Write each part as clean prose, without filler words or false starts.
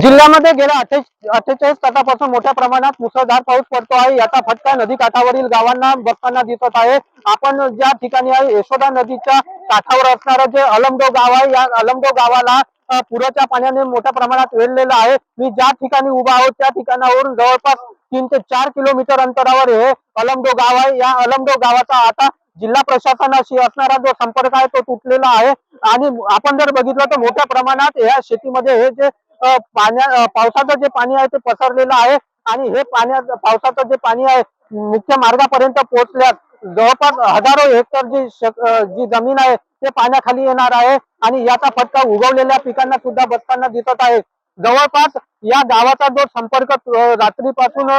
जिल्ह्यामध्ये गेल्या 48 तासापासून मोठ्या प्रमाणात मुसळधार पाऊस पडतो आहे। याचा फटका नदी काठावरील गावांना बसताना दिसत आहे। आपण ज्या ठिकाणी आहे यशोदा नदीच्या काठावर असणारं जे अलमडो गाव आहे, या अलमडो गावाला पुराच्या पाण्याने मोठ्या प्रमाणात वेढलेलं आहे। मी ज्या ठिकाणी उभा आहोत त्या ठिकाणावरून जवळपास 3 ते 4 किलोमीटर अंतरावर हे अलमडो गाव आहे। या अलमडो गावाचा आता जिल्हा प्रशासनाशी असणारा जो संपर्क आहे तो तुटलेला आहे। आणि आपण जर बघितलं तर मोठ्या प्रमाणात या शेतीमध्ये हे जे पावसाचं जे पाणी आहे ते पसरलेलं आहे। आणि हे पावसाचं जे पाणी आहे मुख्य मार्गापर्यंत पोहोचल्यास जवळपास हजारो हेक्टर जी जमीन आहे ते पाण्याखाली येणार आहे। आणि याचा फटका उगवलेल्या पिकांना सुद्धा बसताना दिसत आहे। जवळपास या गावाचा जो संपर्क रात्रीपासून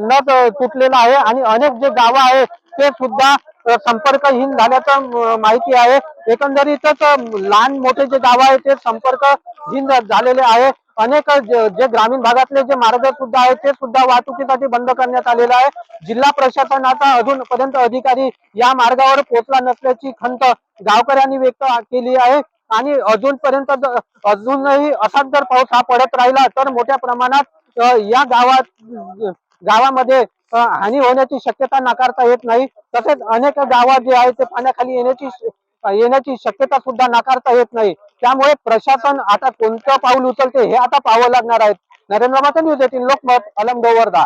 न तुटलेला आहे आणि अनेक जे गावं आहेत ते सुद्धा संपर्कहीन झाल्याचं माहिती आहे। एकंदरीतच लहान मोठे जे गाव आहे ते संपर्कहीन झालेले आहे। अनेक जे ग्रामीण भागातले जे मार्ग सुद्धा आहेत ते सुद्धा वाहतुकीसाठी बंद करण्यात आलेलं आहे। जिल्हा प्रशासनाचा अजूनपर्यंत अधिकारी या मार्गावर पोहोचला नसल्याची खंत गावकऱ्यांनी व्यक्त केली आहे। आणि अजूनही असाच जर पाऊस हा पडत राहिला तर मोठ्या प्रमाणात या गावामध्ये हानी होण्याची शक्यता नाकारता येत नाही। तसेच अनेक गावात जे आहे ते पाण्याखाली येण्याची शक्यता सुद्धा नाकारता येत नाही। त्यामुळे प्रशासन आता कोणतं पाऊल उचलते हे आता पाहावं लागणार आहे। नरेंद्र माते न्यूज 18 लोकमत अलमडो वर्धा।